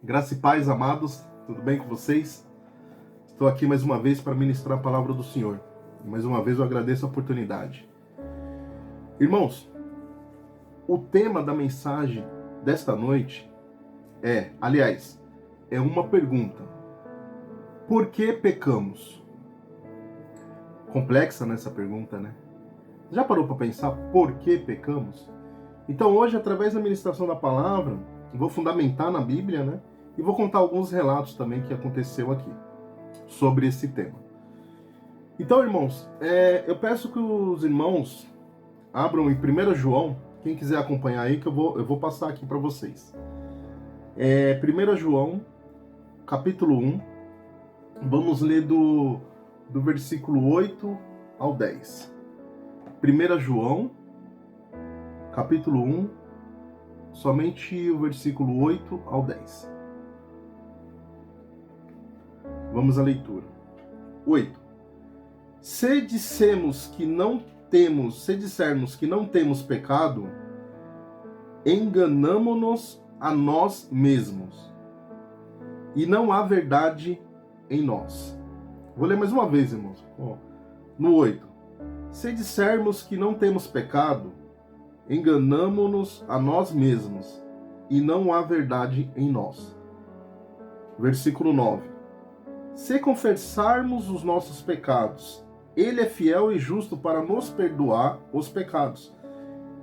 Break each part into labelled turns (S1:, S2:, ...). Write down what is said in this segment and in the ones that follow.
S1: Graça e paz, amados, tudo bem com vocês? Estou aqui mais uma vez para ministrar a palavra do Senhor. Mais uma vez eu agradeço a oportunidade. Irmãos, o tema da mensagem desta noite é uma pergunta. Por que pecamos? Complexa nessa pergunta, né? Já parou para pensar por que pecamos? Então hoje, através da ministração da palavra, vou fundamentar na Bíblia, né? E vou contar alguns relatos também que aconteceu aqui sobre esse tema. Então, irmãos, eu peço que os irmãos abram em 1 João, quem quiser acompanhar aí, que eu vou passar aqui para vocês. 1 João, capítulo 1, vamos ler do versículo 8 ao 10. 1 João, capítulo 1, somente o versículo 8 ao 10. Vamos à leitura. 8. Se dissermos que não temos pecado, enganamo-nos a nós mesmos, e não há verdade em nós. Vou ler mais uma vez, irmãos. No 8. Se dissermos que não temos pecado, enganamo-nos a nós mesmos, e não há verdade em nós. Versículo 9. Se confessarmos os nossos pecados, Ele é fiel e justo para nos perdoar os pecados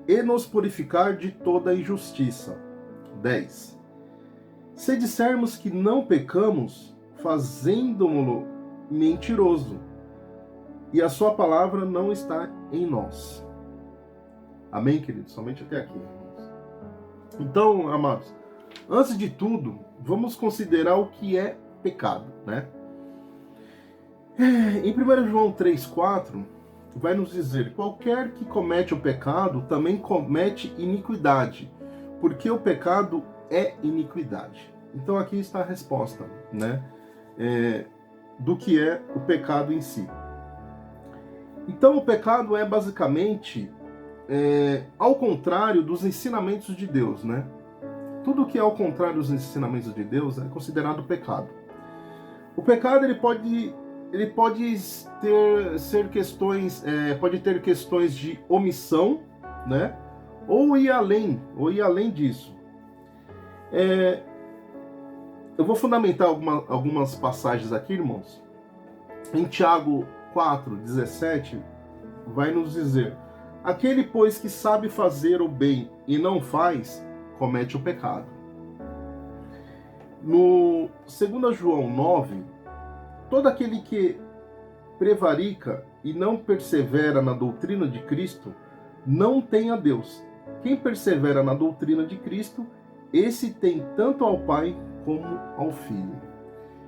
S1: e nos purificar de toda injustiça. 10. Se dissermos que não pecamos, fazendo-o mentiroso, e a sua palavra não está em nós. Amém, queridos? Somente até aqui, irmãos. Então, amados, antes de tudo, vamos considerar o que é pecado, né? Em 1 João 3,4, vai nos dizer: qualquer que comete o pecado também comete iniquidade, porque o pecado é iniquidade. Então aqui está a resposta, né? Do que é o pecado em si. Então o pecado é basicamente ao contrário dos ensinamentos de Deus, né? Tudo que é ao contrário dos ensinamentos de Deus é considerado pecado. O pecado ele pode ter questões de omissão, né? Ou ir além disso. Eu vou fundamentar algumas passagens aqui, irmãos. Em Tiago 4:17, vai nos dizer: aquele, pois, que sabe fazer o bem e não faz, comete o pecado. No 2 João 9, todo aquele que prevarica e não persevera na doutrina de Cristo não tem a Deus. Quem persevera na doutrina de Cristo, esse tem tanto ao Pai como ao Filho.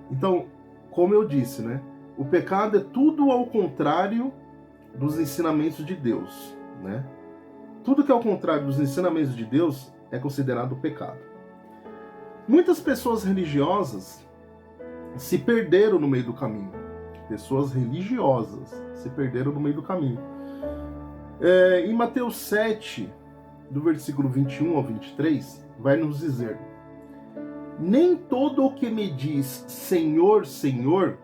S1: Então, como eu disse, né? O pecado é tudo ao contrário dos ensinamentos de Deus, né? Tudo que é ao contrário dos ensinamentos de Deus é considerado pecado. Muitas pessoas religiosas se perderam no meio do caminho. Pessoas religiosas se perderam no meio do caminho. Em Mateus 7, do versículo 21 ao 23, vai nos dizer: nem todo o que me diz Senhor, Senhor,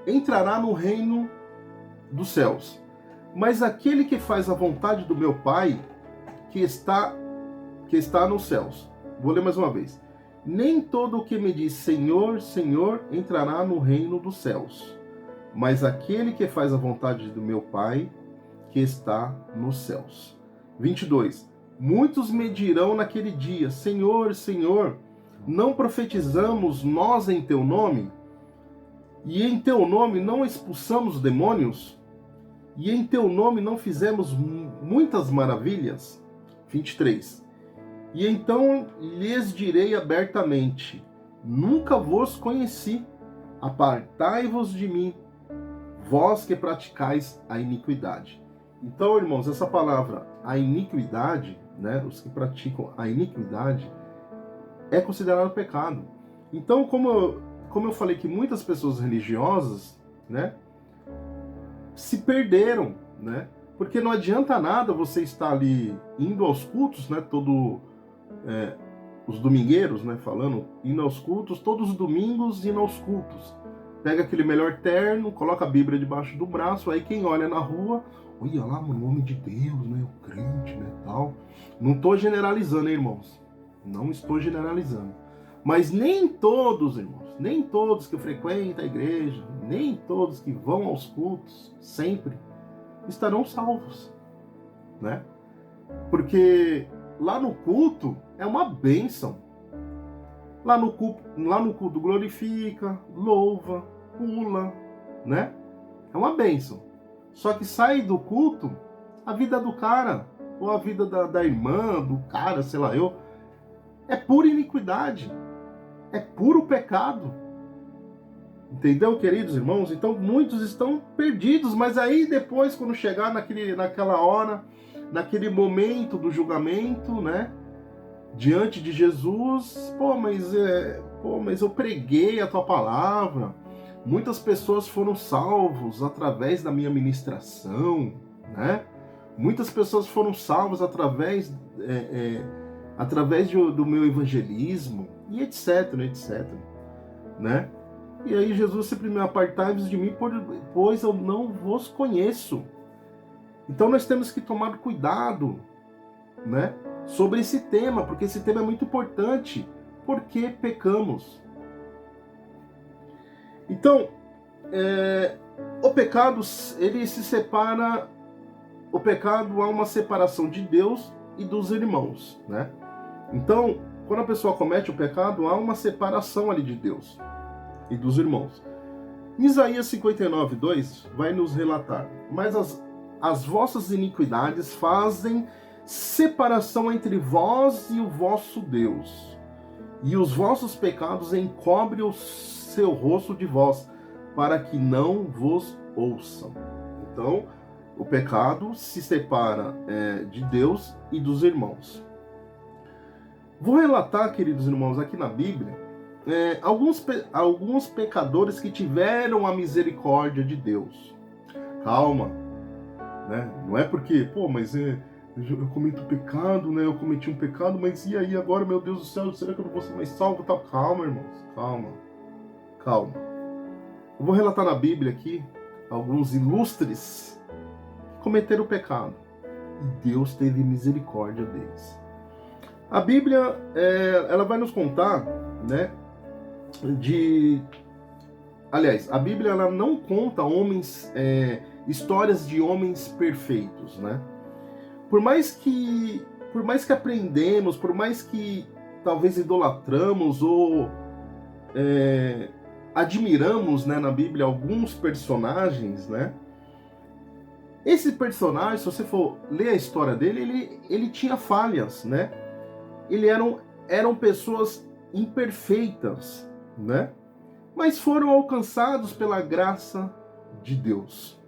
S1: entrará no reino dos céus, mas aquele que faz a vontade do meu Pai que está nos céus. Vou ler mais uma vez. Nem todo o que me diz Senhor, Senhor, entrará no reino dos céus, mas aquele que faz a vontade do meu Pai que está nos céus. 22. Muitos me dirão naquele dia: Senhor, Senhor, não profetizamos nós em teu nome? E em teu nome não expulsamos demônios? E em teu nome não fizemos muitas maravilhas? 23. E então lhes direi abertamente: nunca vos conheci, apartai-vos de mim, vós que praticais a iniquidade. Então, irmãos, essa palavra, a iniquidade, né, os que praticam a iniquidade, é considerado pecado. Então, como eu falei que muitas pessoas religiosas, né, se perderam, né? Porque não adianta nada você estar ali indo aos cultos, né, os domingueiros, né, falando, indo aos cultos, todos os domingos indo aos cultos. Pega aquele melhor terno, coloca a Bíblia debaixo do braço, aí quem olha na rua, olha lá, mano, o homem de Deus, né, o crente, né, tal. Não estou generalizando, hein, irmãos? Não estou generalizando. Mas nem todos, irmãos, nem todos que frequentam a igreja, nem todos que vão aos cultos, sempre, estarão salvos, né? Porque lá no culto é uma bênção. Lá no culto glorifica, louva, pula, né? É uma bênção. Só que sai do culto, a vida do cara, ou a vida da irmã, do cara, sei lá eu, é pura iniquidade. É puro pecado. Entendeu, queridos irmãos? Então muitos estão perdidos, mas aí depois, quando chegar naquela hora, naquele momento do julgamento, né? Diante de Jesus, mas eu preguei a tua palavra, muitas pessoas foram salvos através da minha ministração, né? Muitas pessoas foram salvas através do meu evangelismo, e etc, né? E aí Jesus sempre: apartai-vos de mim, pois eu não vos conheço. Então nós temos que tomar cuidado, né, sobre esse tema, porque esse tema é muito importante. Por que pecamos? Então, o pecado, ele se separa. O pecado, há uma separação de Deus e dos irmãos, né? Então, quando a pessoa comete o pecado, há uma separação ali de Deus e dos irmãos. Isaías 59:2 vai nos relatar: mas as vossas iniquidades fazem separação entre vós e o vosso Deus, e os vossos pecados encobrem o seu rosto de vós, para que não vos ouçam. Então, o pecado se separa de Deus e dos irmãos. Vou relatar, queridos irmãos, aqui na Bíblia, alguns pecadores que tiveram a misericórdia de Deus. Calma, né? Não é porque, mas eu cometo pecado, né? Eu cometi um pecado, mas e aí agora, meu Deus do céu, será que eu não vou ser mais salvo? Tá? Calma, irmãos, calma. Eu vou relatar na Bíblia aqui alguns ilustres que cometeram pecado e Deus teve misericórdia deles. A Bíblia, ela vai nos contar, né, aliás, a Bíblia, ela não conta histórias de homens perfeitos, né? Por mais que aprendemos, por mais que talvez idolatramos ou admiramos, né, na Bíblia alguns personagens, né? Esse personagem, se você for ler a história dele, ele tinha falhas, né? Eram pessoas imperfeitas, né? Mas foram alcançados pela graça de Deus.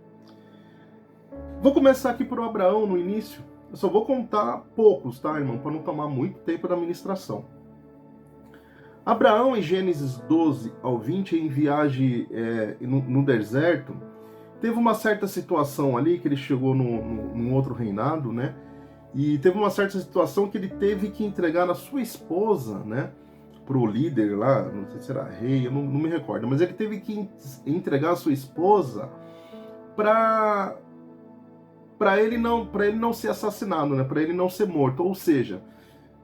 S1: Vou começar aqui por Abraão no início. Eu só vou contar poucos, tá, irmão? Para não tomar muito tempo da ministração. Abraão, em Gênesis 12-20, em viagem no deserto, teve uma certa situação ali, que ele chegou num outro reinado, né? E teve uma certa situação que ele teve que entregar a sua esposa, né, pro líder lá, não sei se era rei, eu não me recordo, mas ele teve que entregar a sua esposa para ele não ser assassinado, né, para ele não ser morto. Ou seja,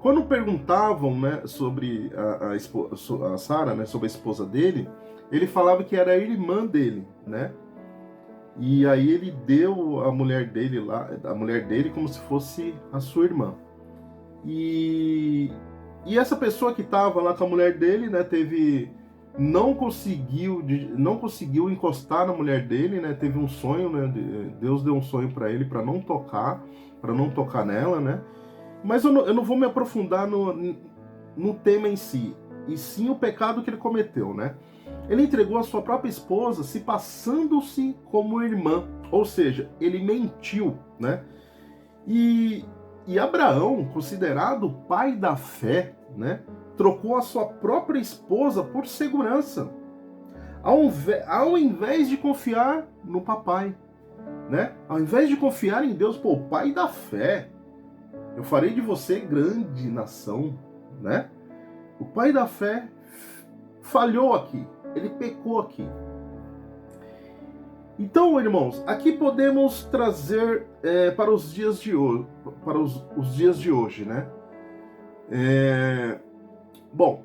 S1: quando perguntavam, né, sobre a Sara, né, sobre a esposa dele, ele falava que era a irmã dele, né? E aí ele deu a mulher dele como se fosse a sua irmã. E essa pessoa que estava lá com a mulher dele, né, não conseguiu encostar na mulher dele, né? Teve um sonho, né? Deus deu um sonho para ele para não tocar nela, né? Mas eu não vou me aprofundar no tema em si, e sim o pecado que ele cometeu, né? Ele entregou a sua própria esposa se passando-se como irmã, ou seja, ele mentiu, né? E Abraão, considerado o pai da fé, né, trocou a sua própria esposa por segurança, ao invés de confiar no papai, né? Ao invés de confiar em Deus, pai da fé, eu farei de você grande nação, né? O pai da fé falhou aqui, ele pecou aqui. Então, irmãos, aqui podemos trazer para os dias de hoje, os dias de hoje, né? Bom,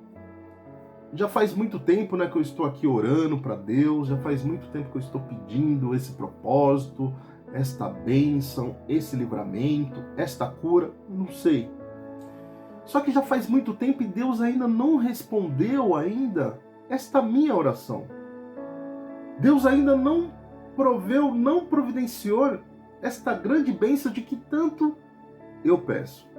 S1: já faz muito tempo, né, que eu estou aqui orando para Deus, já faz muito tempo que eu estou pedindo esse propósito, esta bênção, esse livramento, esta cura, não sei. Só que já faz muito tempo e Deus ainda não respondeu ainda esta minha oração. Deus ainda não proveu, não providenciou esta grande bênção de que tanto eu peço.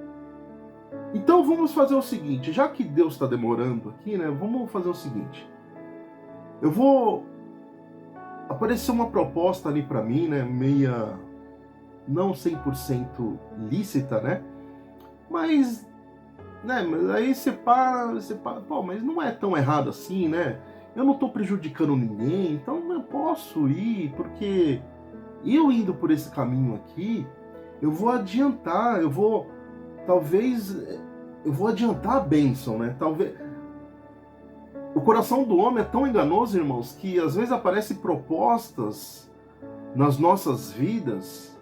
S1: Então vamos fazer o seguinte, já que Deus está demorando aqui, né? Vamos fazer o seguinte. Eu vou aparecer uma proposta ali para mim, né? Meia não 100% lícita, né? Mas, né? Aí você para, pô, mas não é tão errado assim, né? Eu não estou prejudicando ninguém, então eu posso ir, porque eu indo por esse caminho aqui, eu vou adiantar, eu vou adiantar a bênção, né? Talvez. O coração do homem é tão enganoso, irmãos, que às vezes aparecem propostas nas nossas vidas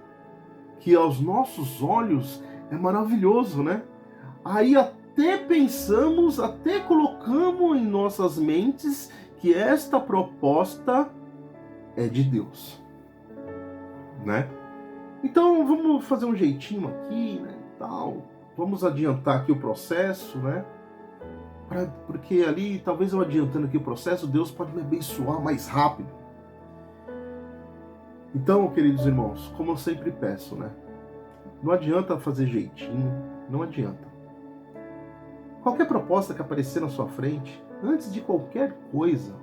S1: que aos nossos olhos é maravilhoso, né? Aí até pensamos, até colocamos em nossas mentes que esta proposta é de Deus, né? Então vamos fazer um jeitinho aqui, né? Tal. Vamos adiantar aqui o processo, né? Porque ali, talvez eu adiantando aqui o processo, Deus pode me abençoar mais rápido. Então, queridos irmãos, como eu sempre peço, né? Não adianta fazer jeitinho, não adianta. Qualquer proposta que aparecer na sua frente, antes de qualquer coisa,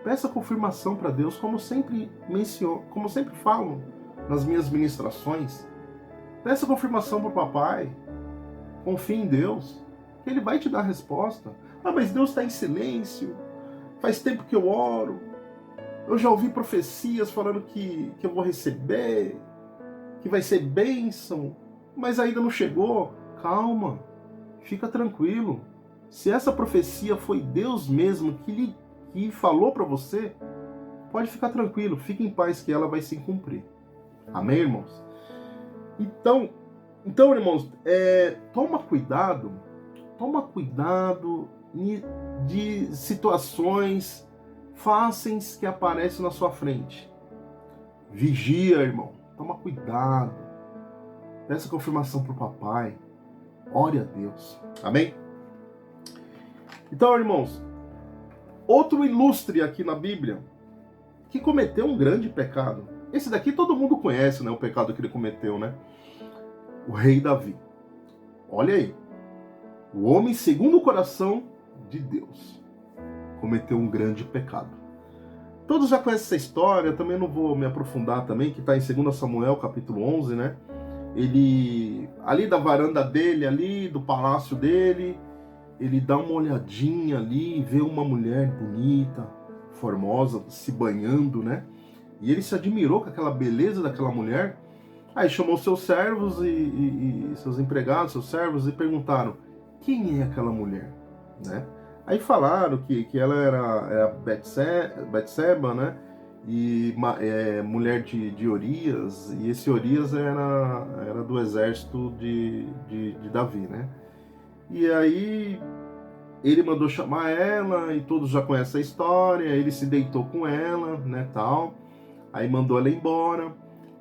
S1: peça confirmação para Deus, como sempre menciono, como sempre falo nas minhas ministrações. Peça confirmação para o papai, confie em Deus, que Ele vai te dar a resposta. Ah, mas Deus está em silêncio, faz tempo que eu oro, eu já ouvi profecias falando que eu vou receber, que vai ser bênção, mas ainda não chegou. Calma, fica tranquilo. Se essa profecia foi Deus mesmo que falou para você, pode ficar tranquilo, fique em paz que ela vai se cumprir. Amém, irmãos? Então irmãos, toma cuidado de situações fáceis que aparecem na sua frente. Vigia, irmão. Toma cuidado. Peça confirmação para o papai. Ore a Deus. Amém? Então, irmãos, outro ilustre aqui na Bíblia que cometeu um grande pecado. Esse daqui todo mundo conhece, né? O pecado que ele cometeu, né? O rei Davi. Olha aí. O homem segundo o coração de Deus cometeu um grande pecado. Todos já conhecem essa história, também não vou me aprofundar também, que está em 2 Samuel, capítulo 11, né? Ele, ali da varanda dele, ali do palácio dele, ele dá uma olhadinha ali, vê uma mulher bonita, formosa, se banhando, né? E ele se admirou com aquela beleza daquela mulher. Aí chamou seus servos e seus empregados, seus servos, e perguntaram: quem é aquela mulher, né? Aí falaram que ela era Betseba, né? E mulher de Urias, e esse Urias era do exército de Davi, né? E aí ele mandou chamar ela, e todos já conhecem a história. Ele se deitou com ela, né, tal. Aí mandou ela embora.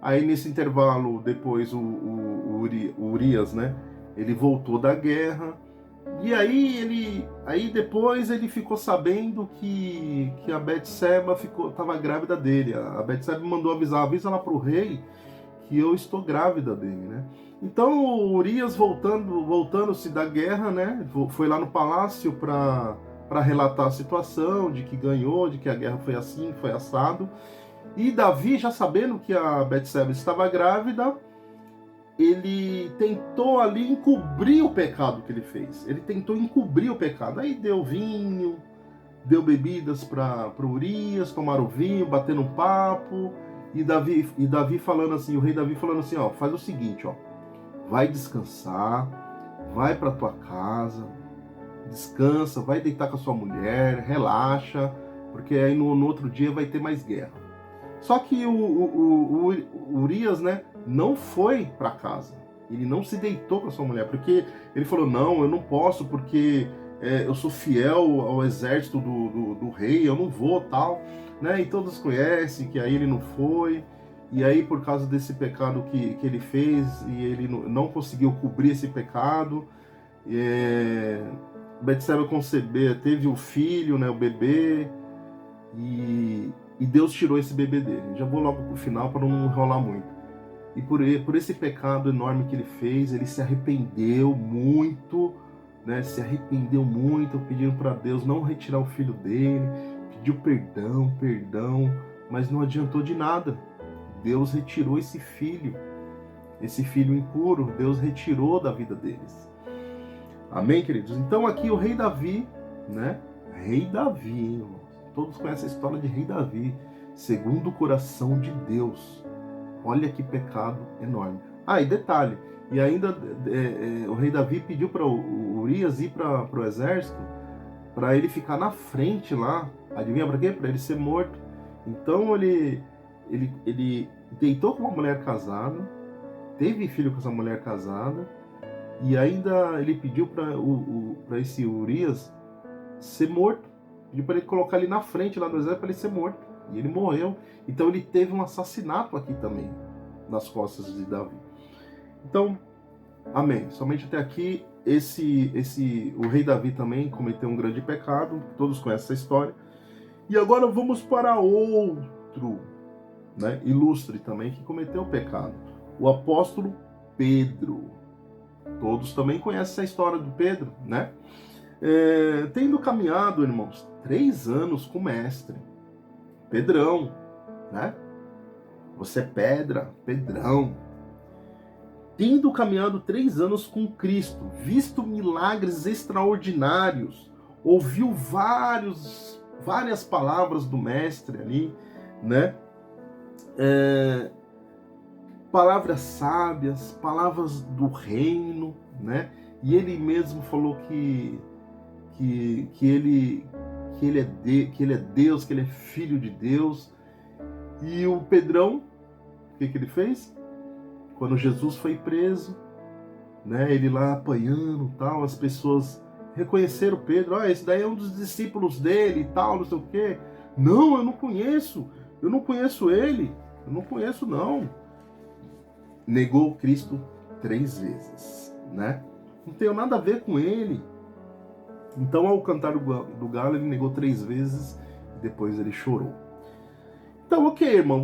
S1: Aí nesse intervalo, depois o Urias, né? Ele voltou da guerra. E aí depois ele ficou sabendo que a Betseba estava grávida dele. A Betseba mandou avisa lá para o rei que eu estou grávida dele, né? Então o Urias voltando-se da guerra, né? Foi lá no palácio para relatar a situação de que ganhou, de que a guerra foi assim, foi assado. E Davi, já sabendo que a Betseba estava grávida, ele tentou ali encobrir o pecado que ele fez. Ele tentou encobrir o pecado. Aí deu vinho, deu bebidas para Urias, tomaram vinho, batendo um papo. E Davi falando assim, o rei Davi falando assim, ó, faz o seguinte, ó, vai descansar, vai para tua casa, descansa, vai deitar com a sua mulher, relaxa, porque aí no outro dia vai ter mais guerra. Só que o Urias, né, não foi para casa. Ele não se deitou com a sua mulher, porque ele falou, não, eu não posso, porque eu sou fiel ao exército do rei, eu não vou, tal. Né? E todos conhecem que aí ele não foi, e aí por causa desse pecado que ele fez, e ele não conseguiu cobrir esse pecado, Betseba teve o filho, né, o bebê, e Deus tirou esse bebê dele. Já vou logo pro final para não enrolar muito. E por esse pecado enorme que ele fez, ele se arrependeu muito, né? Se arrependeu muito, pedindo para Deus não retirar o filho dele, pediu perdão, mas não adiantou de nada. Deus retirou esse filho impuro, Deus retirou da vida deles. Amém, queridos? Então aqui o rei Davi, né? Rei Davi, hein, irmãos? Todos conhecem a história de rei Davi, segundo o coração de Deus. Olha que pecado enorme. Ah, e detalhe, e ainda o rei Davi pediu para o Urias ir para o exército, para ele ficar na frente lá. Adivinha para quê? Para ele ser morto. Então ele deitou com uma mulher casada, teve filho com essa mulher casada, e ainda ele pediu para esse Urias ser morto. Pediu para ele colocar ele na frente lá do exército para ele ser morto. E ele morreu. Então ele teve um assassinato aqui também, nas costas de Davi. Então, amém. Somente até aqui, o rei Davi também cometeu um grande pecado. Todos conhecem essa história. E agora vamos para outro, né, ilustre também, que cometeu o pecado. O apóstolo Pedro. Todos também conhecem essa história do Pedro, né? Tendo caminhado, irmãos, 3 anos com o mestre, Pedrão, né? Você é pedra, Pedrão. Tendo caminhado 3 anos com Cristo, visto milagres extraordinários, ouviu várias palavras do mestre ali, né? Palavras sábias, palavras do reino, né? E ele mesmo falou que ele é Deus, que ele é filho de Deus. E o Pedrão, o que ele fez? Quando Jesus foi preso, né, ele lá apanhando, tal, as pessoas reconheceram Pedro. Esse daí é um dos discípulos dele e tal, não sei o quê. Não, eu não conheço ele, eu não conheço não. Negou Cristo 3 vezes, né? Não tenho nada a ver com ele. Então, ao cantar do galo, ele negou 3 vezes e depois ele chorou. Então, ok, irmão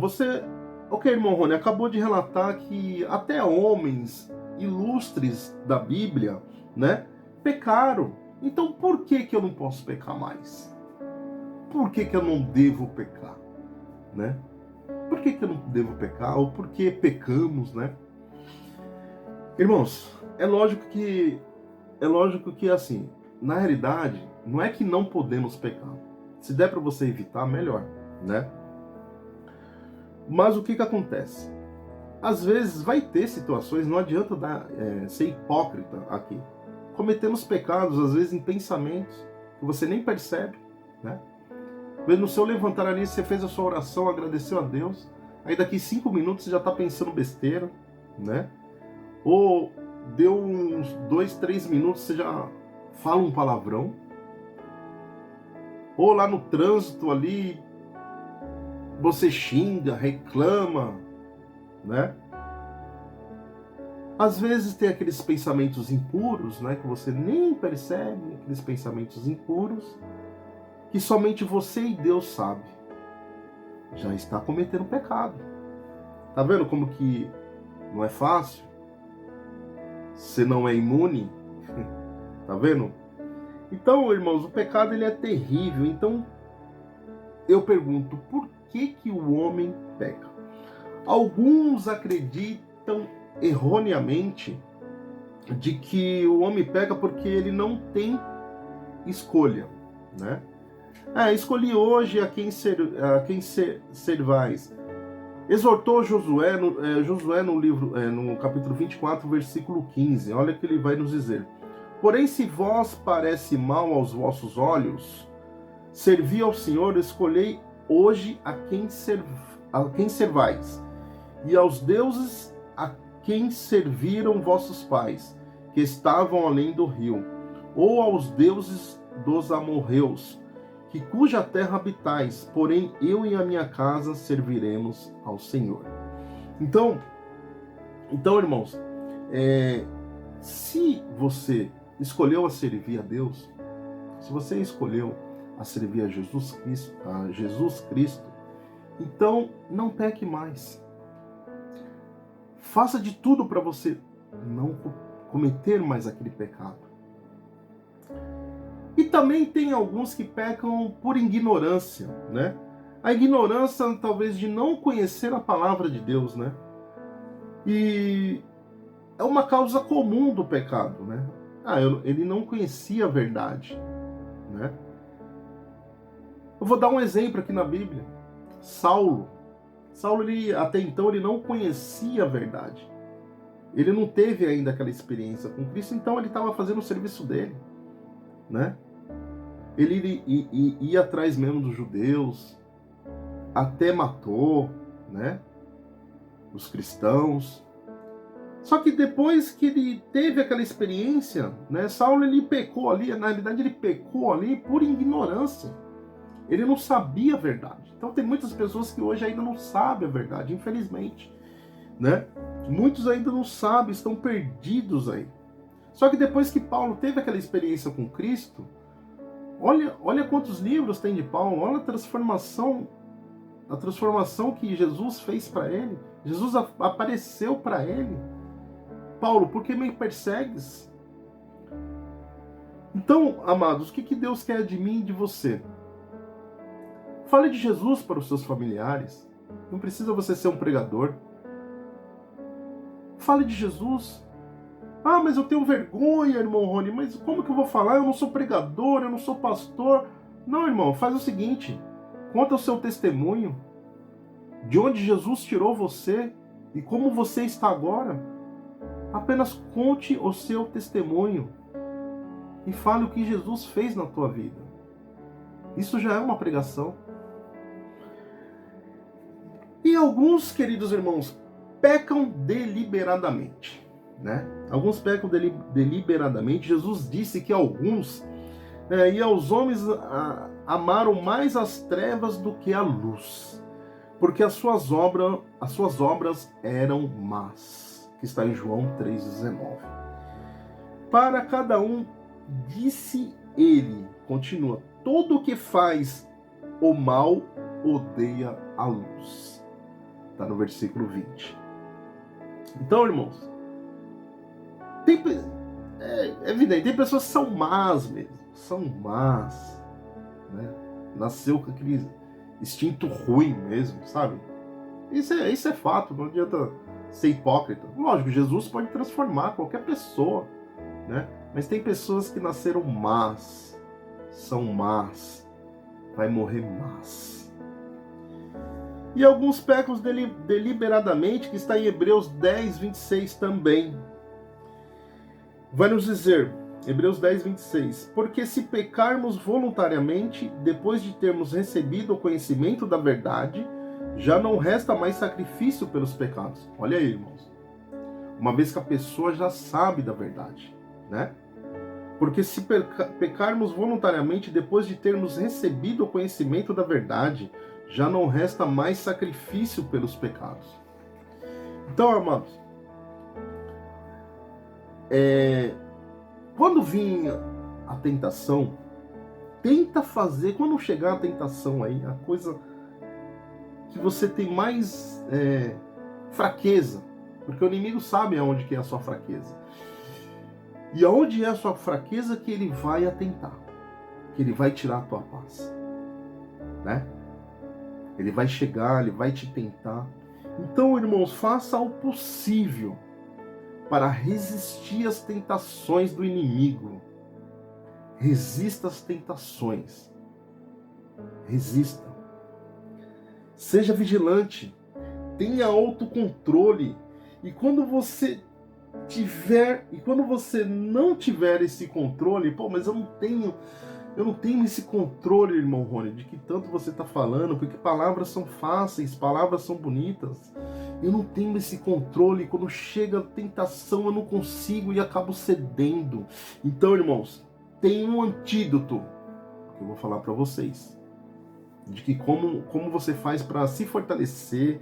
S1: Rony, acabou de relatar que até homens ilustres da Bíblia, né, pecaram. Então, por que eu não posso pecar mais? Por que eu não devo pecar, né? Por que eu não devo pecar? Ou por que pecamos, né? Irmãos, é lógico que assim, na realidade, não é que não podemos pecar. Se der para você evitar, melhor, né? Mas o que acontece? Às vezes vai ter situações, não adianta ser hipócrita aqui. Cometemos pecados, às vezes, em pensamentos que você nem percebe, né? No seu levantar ali, você fez a sua oração, agradeceu a Deus, aí daqui 5 minutos você já está pensando besteira, né? Ou deu uns 2, 3 minutos, você já fala um palavrão. Ou lá no trânsito ali, você xinga, reclama, né? Às vezes tem aqueles pensamentos impuros, né, que você nem percebe, aqueles pensamentos impuros, que somente você e Deus sabe. Já está cometendo pecado. Tá vendo como que não é fácil? Você não é imune? Tá vendo? Então, irmãos, o pecado ele é terrível. Então, eu pergunto, por que o homem peca? Alguns acreditam erroneamente de que o homem peca porque ele não tem escolha, né? Escolhi hoje a quem servais. Exortou Josué no livro, no capítulo 24, versículo 15. Olha que ele vai nos dizer. Porém, se vós parece mal aos vossos olhos, servi ao Senhor, escolhei hoje a quem servais, e aos deuses a quem serviram vossos pais, que estavam além do rio, ou aos deuses dos amorreus, que cuja terra habitais, porém eu e a minha casa serviremos ao Senhor. Então irmãos, se você escolheu a servir a Deus, se você escolheu a servir a Jesus Cristo, então não peque mais. Faça de tudo para você não cometer mais aquele pecado. E também tem alguns que pecam por ignorância, né? A ignorância, talvez, de não conhecer a palavra de Deus, né? E é uma causa comum do pecado, né? Ele não conhecia a verdade, né? Eu vou dar um exemplo aqui na Bíblia. Saulo, até então, ele não conhecia a verdade. Ele não teve ainda aquela experiência com Cristo, então ele estava fazendo o serviço dele, né? Ele ia atrás mesmo dos judeus, até matou, né, os cristãos. Só que depois que ele teve aquela experiência, né, Saulo, ele pecou ali, na realidade ele pecou ali por ignorância. Ele não sabia a verdade. Então tem muitas pessoas que hoje ainda não sabem a verdade, infelizmente, né? Muitos ainda não sabem, estão perdidos aí. Só que depois que Paulo teve aquela experiência com Cristo, olha quantos livros tem de Paulo, olha a transformação que Jesus fez para ele. Jesus apareceu para ele. Paulo, por que me persegues? Então, amados, o que Deus quer de mim e de você? Fale de Jesus para os seus familiares. Não precisa você ser um pregador. Fale de Jesus. Mas eu tenho vergonha, irmão Rony, mas como que eu vou falar? Eu não sou pregador, eu não sou pastor. Não, irmão, faz o seguinte. Conta o seu testemunho. De onde Jesus tirou você e como você está agora. Apenas conte o seu testemunho. E fale o que Jesus fez na tua vida. Isso já é uma pregação. E alguns, queridos irmãos, pecam deliberadamente, né? Alguns pecam deliberadamente. Jesus disse que alguns e aos homens amaram mais as trevas do que a luz, porque as suas obras eram más, que está em João 3,19. Para cada um, disse ele, continua, todo o que faz o mal odeia a luz. Está no versículo 20. Então, irmãos, é evidente, tem pessoas que são más mesmo, são más, né? Nasceu com aquele instinto ruim mesmo, sabe? Isso é fato, não adianta ser hipócrita. Lógico, Jesus pode transformar qualquer pessoa, né? Mas tem pessoas que nasceram más, são más, vai morrer más. E alguns pecam deliberadamente, que está em Hebreus 10, 26 também. Vai nos dizer, Hebreus 10, 26, porque se pecarmos voluntariamente, depois de termos recebido o conhecimento da verdade, já não resta mais sacrifício pelos pecados. Olha aí, irmãos. Uma vez que a pessoa já sabe da verdade, né? Porque se pecarmos voluntariamente, depois de termos recebido o conhecimento da verdade, já não resta mais sacrifício pelos pecados. Então, amados, quando vir a tentação, tenta fazer, quando chegar a tentação aí, a coisa que você tem mais fraqueza, porque o inimigo sabe aonde que é a sua fraqueza. E aonde é a sua fraqueza que ele vai atentar, que ele vai tirar a tua paz, né? Ele vai chegar, ele vai te tentar. Então, irmãos, faça o possível para resistir às tentações do inimigo. Resista às tentações. Resista. Seja vigilante. Tenha autocontrole. E quando você quando você não tiver esse controle, pô, mas eu não tenho esse controle, irmão Rony, de que tanto você está falando, porque palavras são fáceis, palavras são bonitas. Eu não tenho esse controle, quando chega a tentação eu não consigo e acabo cedendo. Então, irmãos, tem um antídoto que eu vou falar para vocês. De que como você faz para se fortalecer,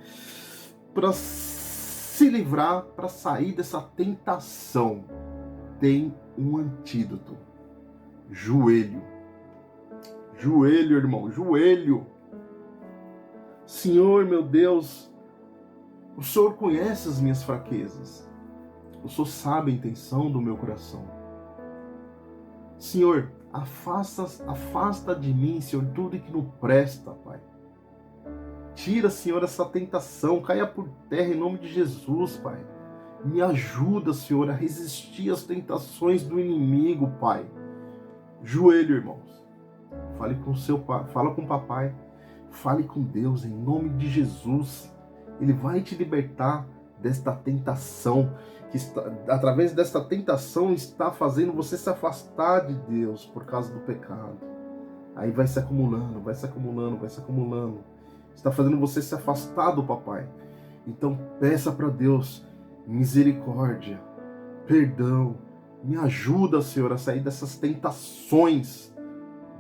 S1: para se livrar, para sair dessa tentação. Tem um antídoto. Joelho. Joelho, irmão, joelho. Senhor, meu Deus, o Senhor conhece as minhas fraquezas. O Senhor sabe a intenção do meu coração. Senhor, afasta de mim, Senhor, tudo que não presta, Pai. Tira, Senhor, essa tentação, caia por terra em nome de Jesus, Pai. Me ajuda, Senhor, a resistir às tentações do inimigo, Pai. Joelho, irmãos. Fale com seu pai, fala com o papai, fale com Deus em nome de Jesus. Ele vai te libertar desta tentação, que através desta tentação está fazendo você se afastar de Deus por causa do pecado. Aí vai se acumulando, vai se acumulando, vai se acumulando. Está fazendo você se afastar do papai. Então peça para Deus misericórdia, perdão, me ajuda, Senhor, a sair dessas tentações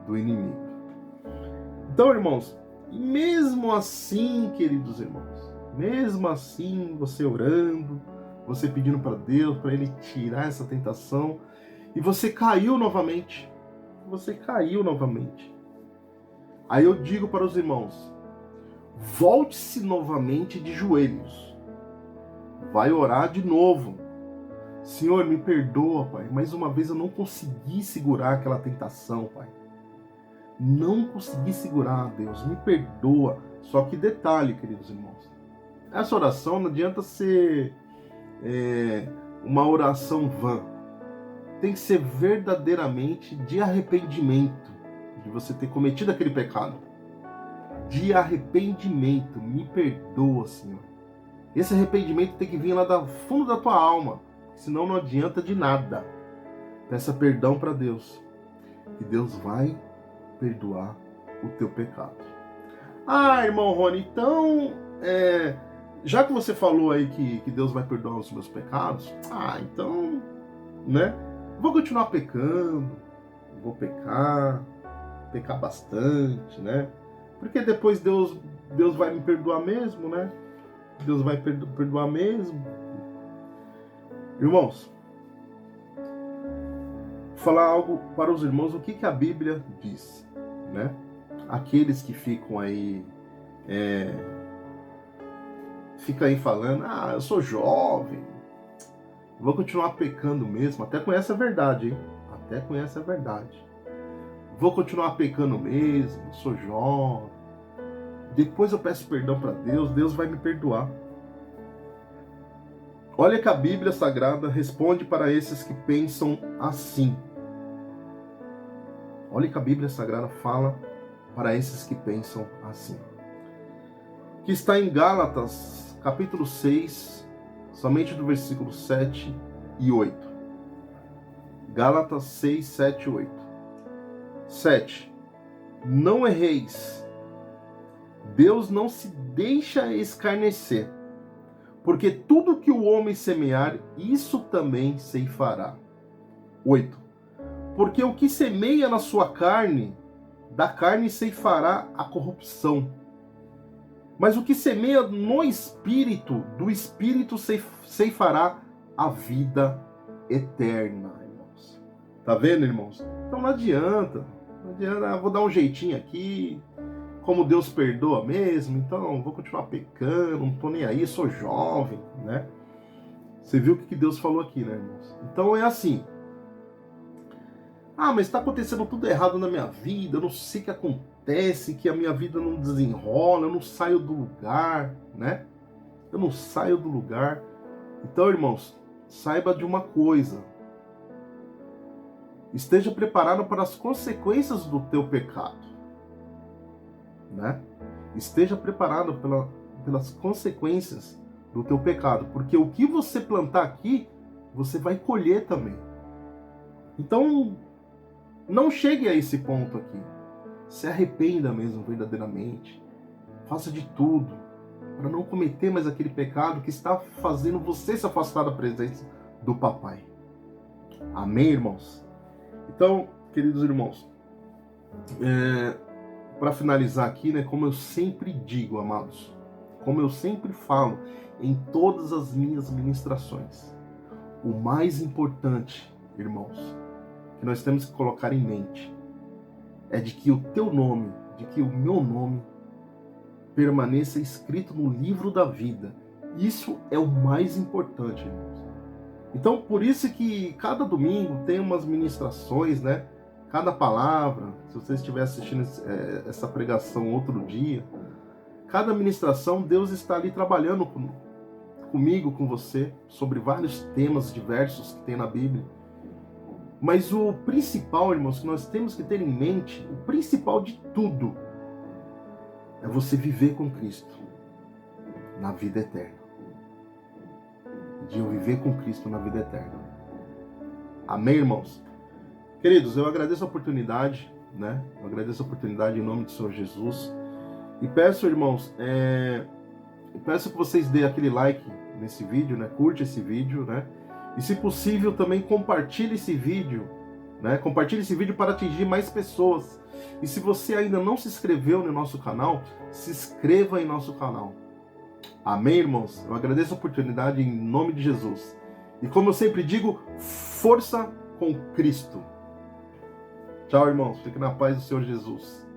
S1: do inimigo. Então, irmãos, mesmo assim, queridos irmãos, mesmo assim, você orando, você pedindo para Deus, para Ele tirar essa tentação, e você caiu novamente. Aí eu digo para os irmãos, volte-se novamente de joelhos. Vai orar de novo. Senhor, me perdoa, Pai. Mais uma vez eu não consegui segurar aquela tentação, Pai. Não consegui segurar, Deus. Me perdoa. Só que detalhe, queridos irmãos. Essa oração não adianta ser uma oração vã. Tem que ser verdadeiramente de arrependimento. De você ter cometido aquele pecado. De arrependimento. Me perdoa, Senhor. Esse arrependimento tem que vir lá do fundo da tua alma. Senão não adianta de nada. Peça perdão para Deus. Que Deus vai perdoar o teu pecado. Ah, irmão Rony, então, já que você falou aí que Deus vai perdoar os meus pecados, então, né, vou continuar pecando, vou pecar bastante, né, porque depois Deus vai me perdoar mesmo, né, Deus vai perdoar mesmo. Irmãos, vou falar algo para os irmãos, o que a Bíblia diz, né? Aqueles que ficam aí falando, eu sou jovem, vou continuar pecando mesmo, até conhece a verdade, hein? Até conhece a verdade. Vou continuar pecando mesmo, sou jovem, depois eu peço perdão para Deus, Deus vai me perdoar. Olha que a Bíblia Sagrada responde para esses que pensam assim. Olha que a Bíblia Sagrada fala para esses que pensam assim. Que está em Gálatas, capítulo 6, somente do versículo 7 e 8. Gálatas 6, 7 e 8. 7. Não erreis. Deus não se deixa escarnecer. Porque tudo que o homem semear, isso também ceifará. 8. Porque o que semeia na sua carne, da carne ceifará a corrupção. Mas o que semeia no Espírito, do Espírito ceifará a vida eterna, irmãos. Tá vendo, irmãos? Então não adianta, vou dar um jeitinho aqui, como Deus perdoa mesmo, então vou continuar pecando, não tô nem aí, sou jovem, né? Você viu o que Deus falou aqui, né, irmãos? Então é assim. Mas está acontecendo tudo errado na minha vida, eu não sei o que acontece, que a minha vida não desenrola, eu não saio do lugar, né? Eu não saio do lugar. Então, irmãos, saiba de uma coisa. Esteja preparado para as consequências do teu pecado. Né? Esteja preparado pelas consequências do teu pecado, porque o que você plantar aqui você vai colher também. Então, não chegue a esse ponto aqui. Se arrependa mesmo verdadeiramente. Faça de tudo para não cometer mais aquele pecado que está fazendo você se afastar da presença do papai. Amém, irmãos? Então, queridos irmãos, para finalizar aqui, né, como eu sempre digo, amados, como eu sempre falo em todas as minhas ministrações, o mais importante, irmãos, que nós temos que colocar em mente é de que o teu nome, de que o meu nome permaneça escrito no livro da vida. Isso é o mais importante, irmãos. Então, por isso que cada domingo tem umas ministrações, né? Cada palavra, se você estiver assistindo essa pregação outro dia, cada ministração, Deus está ali trabalhando comigo, com você, sobre vários temas diversos que tem na Bíblia. Mas o principal, irmãos, que nós temos que ter em mente, o principal de tudo, é você viver com Cristo na vida eterna. De eu viver com Cristo na vida eterna. Amém, irmãos? Queridos, eu agradeço a oportunidade, né? Eu agradeço a oportunidade em nome do Senhor Jesus. E peço, irmãos, peço que vocês dêem aquele like nesse vídeo, né? Curte esse vídeo, né? E se possível também compartilhe esse vídeo, né? Compartilhe esse vídeo para atingir mais pessoas. E se você ainda não se inscreveu no nosso canal, se inscreva em nosso canal. Amém, irmãos? Eu agradeço a oportunidade em nome de Jesus. E como eu sempre digo, força com Cristo. Tchau, irmãos. Fique na paz do Senhor Jesus.